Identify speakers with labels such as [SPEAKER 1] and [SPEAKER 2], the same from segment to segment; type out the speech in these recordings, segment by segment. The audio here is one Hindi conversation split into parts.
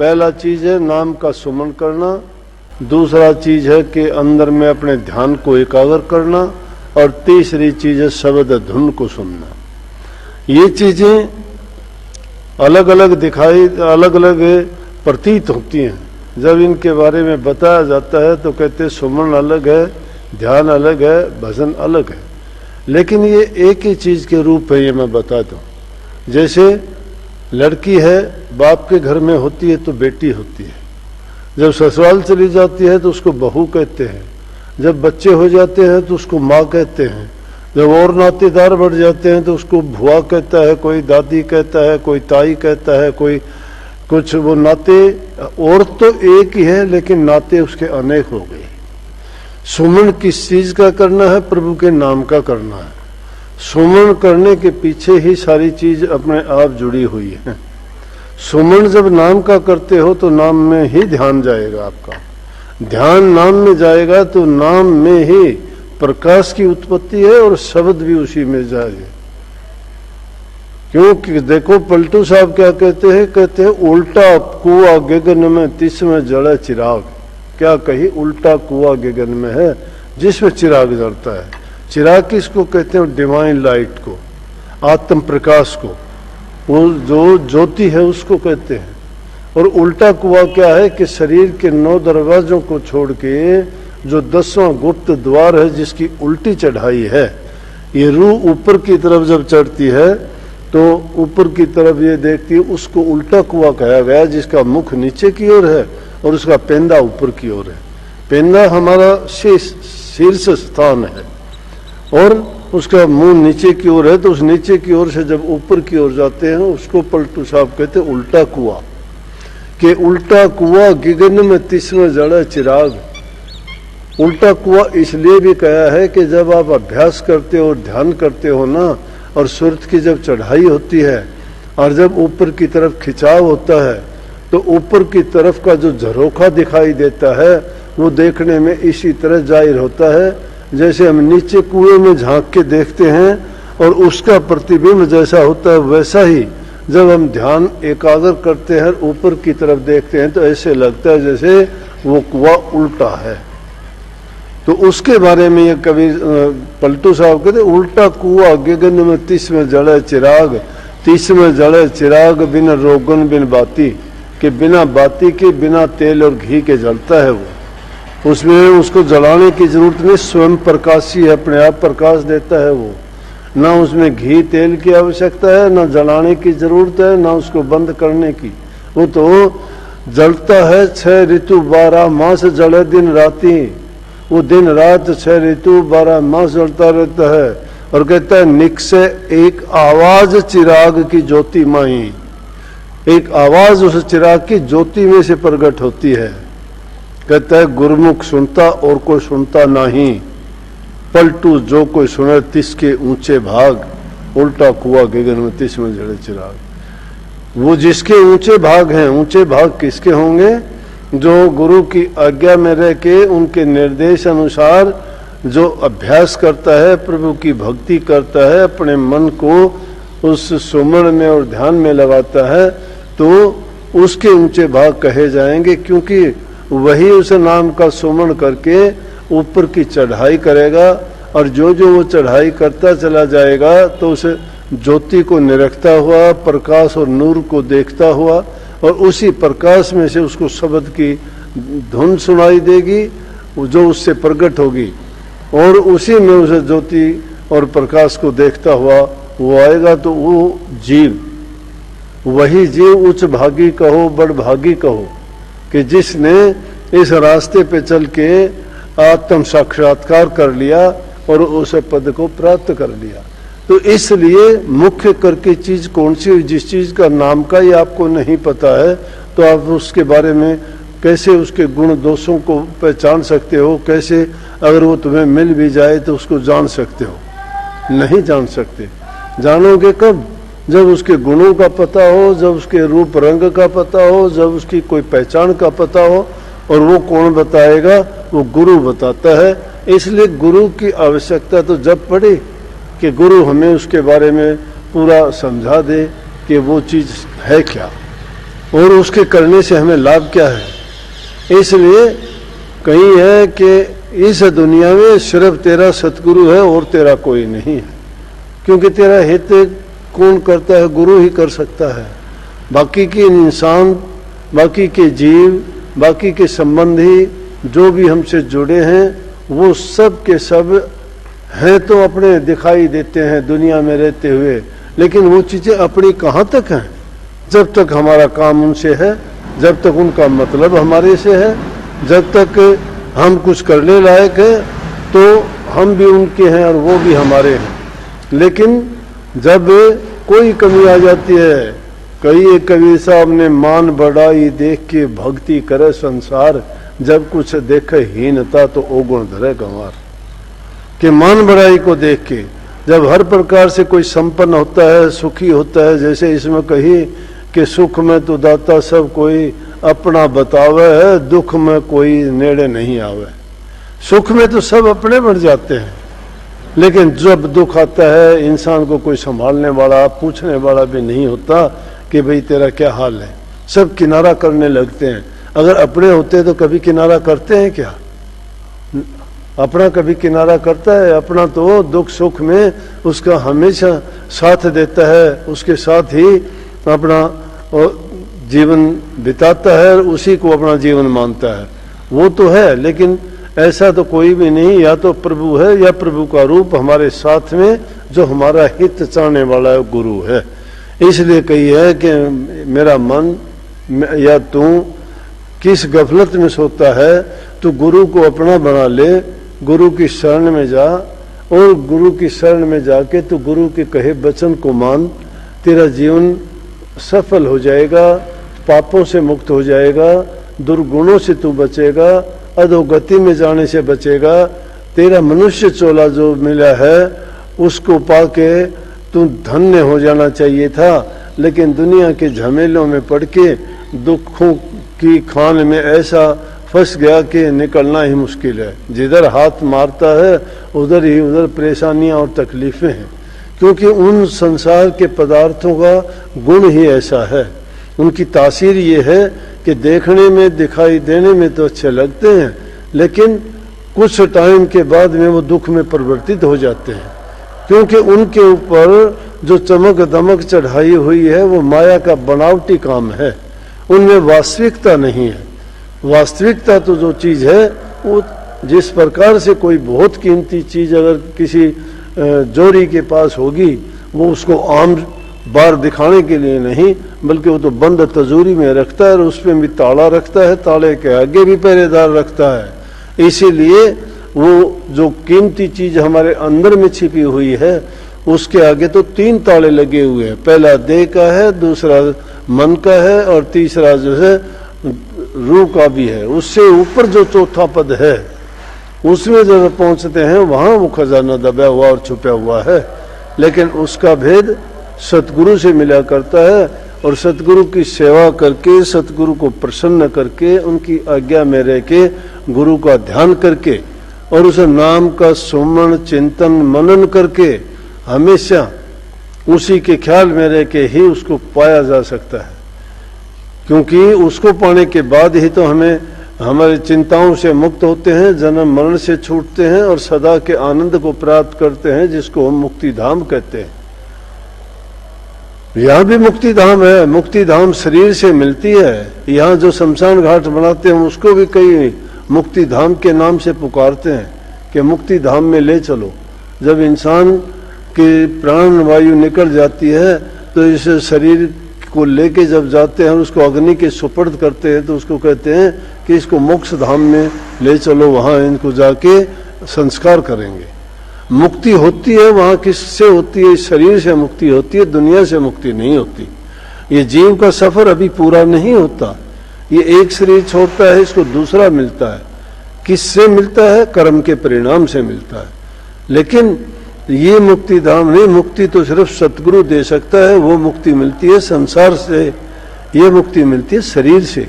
[SPEAKER 1] पहला चीज है नाम का सुमन करना, दूसरा चीज है कि अंदर में अपने ध्यान को एकाग्र करना, और तीसरी चीज है शब्द धुन को सुनना। ये चीजें अलग अलग दिखाई, अलग अलग प्रतीत होती हैं। जब इनके बारे में बताया जाता है तो कहते हैं सुमन अलग है, ध्यान अलग है, भजन अलग है, लेकिन ये एक ही चीज के रूप है। ये मैं बता दूं, जैसे लड़की है बाप के घर में होती है तो बेटी होती है, जब ससुराल चली जाती है तो उसको बहू कहते हैं, जब बच्चे हो जाते हैं तो उसको माँ कहते हैं, जब और नातेदार बढ़ जाते हैं तो उसको भुआ कहता है, कोई दादी कहता है, कोई ताई कहता है, कोई कुछ। वो नाते और तो एक ही है लेकिन नाते उसके अनेक हो गए। सुमन किस चीज का करना है? प्रभु के नाम का करना है। सुमन करने के पीछे ही सारी चीज अपने आप जुड़ी हुई है। सुमन जब नाम का करते हो तो नाम में ही ध्यान जाएगा आपका, ध्यान नाम में जाएगा तो नाम में ही प्रकाश की उत्पत्ति है और शब्द भी उसी में जाएगा। क्योंकि देखो पलटू साहब क्या कहते हैं उल्टा कुआ गगन में तिसमें जड़ा चिराग। क्या कही? उल्टा कुआ गगन में है जिसमें चिराग जलता है। चिराग किसको कहते हैं? डिवाइन लाइट को, आत्म प्रकाश को, वो जो ज्योति है उसको कहते हैं। और उल्टा कुआ क्या है कि शरीर के 9 दरवाजों को छोड़ के जो 10वां गुप्त द्वार है जिसकी उल्टी चढ़ाई है, ये रूह ऊपर की तरफ जब चढ़ती है तो ऊपर की तरफ ये देखती है, उसको उल्टा कुआ कहा गया, जिसका मुख नीचे की ओर है और उसका पेंदा ऊपर की ओर है। पेंदा हमारा शीर्ष स्थान है और उसका मुंह नीचे की ओर है, तो उस नीचे की ओर से जब ऊपर की ओर जाते हैं उसको पलटू साहब कहते हैं उल्टा कुआ। कि उल्टा कुआ गगन में तिसमें जड़ा चिराग। उल्टा कुआ इसलिए भी कहा है कि जब आप अभ्यास करते हो और ध्यान करते हो ना, और सूरत की जब चढ़ाई होती है और जब ऊपर की तरफ खिंचाव होता है तो ऊपर की तरफ का जो झरोखा दिखाई देता है वो देखने में इसी तरह जाहिर होता है जैसे हम नीचे कुएं में झांक के देखते हैं और उसका प्रतिबिंब जैसा होता है, वैसा ही जब हम ध्यान एकाग्र करते हैं ऊपर की तरफ देखते हैं तो ऐसे लगता है जैसे वो कुआं उल्टा है। तो उसके बारे में ये कवि पलटू साहब कहते उल्टा कुआ गगन में तिसमें जड़े चिराग, तिसमें जड़े चिराग बिन रोगन बिन बाती। कि बिना बाती के, बिना तेल और घी के जलता है वो, उसमें उसको जलाने की जरूरत नहीं, स्वयं प्रकाशी है, अपने आप प्रकाश देता है वो। ना उसमें घी तेल की आवश्यकता है, ना जलाने की जरूरत है, ना उसको बंद करने की। वो तो जलता है 6 ऋतु 12 मास जले दिन राती। वो दिन रात 6 ऋतु 12 मास जलता रहता है। और कहता है निकसे एक आवाज चिराग की ज्योति माही। एक आवाज उस चिराग की ज्योति में से प्रकट होती है। कहता है गुरुमुख सुनता और कोई सुनता नहीं, पलटू जो कोई सुने तिसके ऊंचे भाग। उल्टा कुआ गगन में तिस में जड़े चिराग। वो जिसके ऊंचे भाग हैं, ऊंचे भाग किसके होंगे? जो गुरु की आज्ञा में रह के उनके निर्देश अनुसार जो अभ्यास करता है, प्रभु की भक्ति करता है, अपने मन को उस सुमन में और ध्यान में लगाता है, तो उसके ऊंचे भाग कहे जाएंगे। क्योंकि वही उस नाम का सुमन करके ऊपर की चढ़ाई करेगा और जो जो वो चढ़ाई करता चला जाएगा तो उस ज्योति को निरखता हुआ, प्रकाश और नूर को देखता हुआ, और उसी प्रकाश में से उसको शब्द की धुन सुनाई देगी जो उससे प्रकट होगी, और उसी में उसे ज्योति और प्रकाश को देखता हुआ वो आएगा। तो वो जीव, वही जीव उच्च भागी कहो, बड़ भागी कहो, कि जिसने इस रास्ते पे चल के आत्म साक्षात्कार कर लिया और उस पद को प्राप्त कर लिया। तो इसलिए मुख्य करके चीज कौन सी हुई? जिस चीज का नाम का ही आपको नहीं पता है तो आप उसके बारे में कैसे उसके गुण दोषों को पहचान सकते हो? कैसे अगर वो तुम्हें मिल भी जाए तो उसको जान सकते हो? नहीं जान सकते। जानोगे कब? जब उसके गुणों का पता हो, जब उसके रूप रंग का पता हो, जब उसकी कोई पहचान का पता हो। और वो कौन बताएगा? वो गुरु बताता है। इसलिए गुरु की आवश्यकता तो जब पड़े कि गुरु हमें उसके बारे में पूरा समझा दे कि वो चीज है क्या। और उसके करने से हमें लाभ क्या है। इसलिए कहीं है कि इस दुनिया में सिर्फ तेरा सतगुरु है और तेरा कोई नहीं है, क्योंकि तेरा हित कौन करता है, गुरु ही कर सकता है। बाकी के इंसान, बाकी के जीव, बाकी के संबंधी जो भी हमसे जुड़े हैं वो सब के सब हैं तो अपने दिखाई देते हैं दुनिया में रहते हुए, लेकिन वो चीजें अपनी कहाँ तक हैं। जब तक हमारा काम उनसे है, जब तक उनका मतलब हमारे से है, जब तक हम कुछ करने लायक है तो हम भी उनके हैं और वो भी हमारे हैं। लेकिन जब कोई कमी आ जाती है, कई एक कवि साहब ने मान बढ़ाई देख के भक्ति करे संसार, जब कुछ देखे हीनता तो ओगुण धरे गंवार। कि मान बढ़ाई को देख के जब हर प्रकार से कोई संपन्न होता है, सुखी होता है, जैसे इसमें कही कि सुख में तो दाता सब कोई अपना बतावे है, दुख में कोई नेड़े नहीं आवे। सुख में तो सब अपने बढ़ जाते हैं, लेकिन जब दुख आता है इंसान को कोई संभालने वाला, पूछने वाला भी नहीं होता कि भाई तेरा क्या हाल है। सब किनारा करने लगते हैं। अगर अपने होते तो कभी किनारा करते हैं क्या? अपना कभी किनारा करता है? अपना तो दुख सुख में उसका हमेशा साथ देता है, उसके साथ ही अपना जीवन बिताता है, उसी को अपना जीवन मानता है। वो तो है, लेकिन ऐसा तो कोई भी नहीं। या तो प्रभु है या प्रभु का रूप हमारे साथ में जो हमारा हित चाहने वाला है, गुरु है। इसलिए कही है कि मेरा मन या तू किस गफलत में सोता है, तो गुरु को अपना बना ले, गुरु की शरण में जा, और गुरु की शरण में जाके तो गुरु के कहे वचन को मान। तेरा जीवन सफल हो जाएगा, पापों से मुक्त हो जाएगा, दुर्गुणों से तू बचेगा, अधोगति में जाने से बचेगा। तेरा मनुष्य चोला जो मिला है उसको पाके तू धन्य हो जाना चाहिए था, लेकिन दुनिया के झमेलों में पड़ के दुखों की खान में ऐसा फंस गया कि निकलना ही मुश्किल है। जिधर हाथ मारता है उधर ही उधर परेशानियां और तकलीफें हैं, क्योंकि उन संसार के पदार्थों का गुण ही ऐसा है। उनकी तासीर ये है कि देखने में, दिखाई देने में तो अच्छे लगते हैं, लेकिन कुछ टाइम के बाद में वो दुख में परिवर्तित हो जाते हैं, क्योंकि उनके ऊपर जो चमक दमक चढ़ाई हुई है वो माया का बनावटी काम है, उनमें वास्तविकता नहीं है। वास्तविकता तो जो चीज है वो जिस प्रकार से कोई बहुत कीमती चीज अगर किसी जोरी के पास होगी, वो उसको आम बार दिखाने के लिए नहीं, बल्कि वो तो बंद तजूरी में रखता है और उसमें भी ताला रखता है, ताले के आगे भी पहरेदार रखता है। इसीलिए वो जो कीमती चीज हमारे अंदर में छिपी हुई है उसके आगे तो 3 ताले लगे हुए हैं। पहला देह का है, दूसरा मन का है, और तीसरा जो है रूह का भी है। उससे ऊपर जो चौथा पद है उसमें जब पहुंचते हैं वहां वो खजाना दबा हुआ और छुपा हुआ है, लेकिन उसका भेद सतगुरु से मिला करता है। और सतगुरु की सेवा करके, सतगुरु को प्रसन्न करके, उनकी आज्ञा में रह के, गुरु का ध्यान करके और उस नाम का सुमन चिंतन मनन करके हमेशा उसी के ख्याल में रह के ही उसको पाया जा सकता है, क्योंकि उसको पाने के बाद ही तो हमें हमारी चिंताओं से मुक्त होते हैं, जन्म मरण से छूटते हैं और सदा के आनंद को प्राप्त करते हैं, जिसको हम मुक्ति धाम कहते हैं। यहाँ भी मुक्ति धाम है। मुक्ति धाम शरीर से मिलती है। यहाँ जो शमशान घाट बनाते हैं उसको भी कई मुक्ति धाम के नाम से पुकारते हैं कि मुक्ति धाम में ले चलो। जब इंसान की प्राण वायु निकल जाती है तो इस शरीर को लेके जब जाते हैं उसको अग्नि के सुपर्द करते हैं, तो उसको कहते हैं कि इसको मोक्ष धाम में ले चलो, वहाँ इनको जाके संस्कार करेंगे। मुक्ति होती है वहाँ किससे होती है? शरीर से मुक्ति होती है, दुनिया से मुक्ति नहीं होती। ये जीव का सफर अभी पूरा नहीं होता। ये एक शरीर छोड़ता है, इसको दूसरा मिलता है। किससे मिलता है? कर्म के परिणाम से मिलता है। लेकिन ये मुक्ति धाम नहीं, मुक्ति तो सिर्फ सतगुरु दे सकता है। वो मुक्ति मिलती है संसार से, ये मुक्ति मिलती है शरीर से।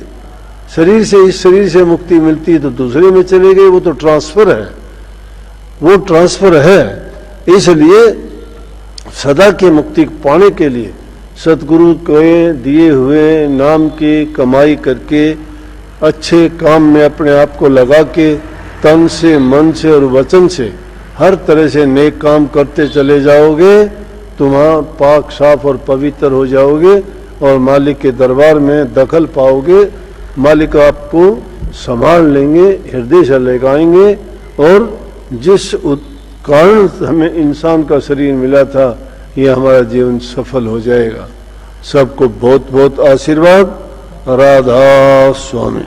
[SPEAKER 1] शरीर से, इस शरीर से मुक्ति मिलती है तो दूसरे में चले गए, वो तो ट्रांसफर है, वो ट्रांसफर है। इसलिए सदा की मुक्ति पाने के लिए सतगुरु के दिए हुए नाम की कमाई करके अच्छे काम में अपने आप को लगा के तन से, मन से और वचन से हर तरह से नेक काम करते चले जाओगे, तुम पाक साफ और पवित्र हो जाओगे और मालिक के दरबार में दखल पाओगे। मालिक आपको संभाल लेंगे, हृदय से लगाएंगे और जिस कारण हमें इंसान का शरीर मिला था, ये हमारा जीवन सफल हो जाएगा। सबको बहुत बहुत आशीर्वाद। राधा स्वामी।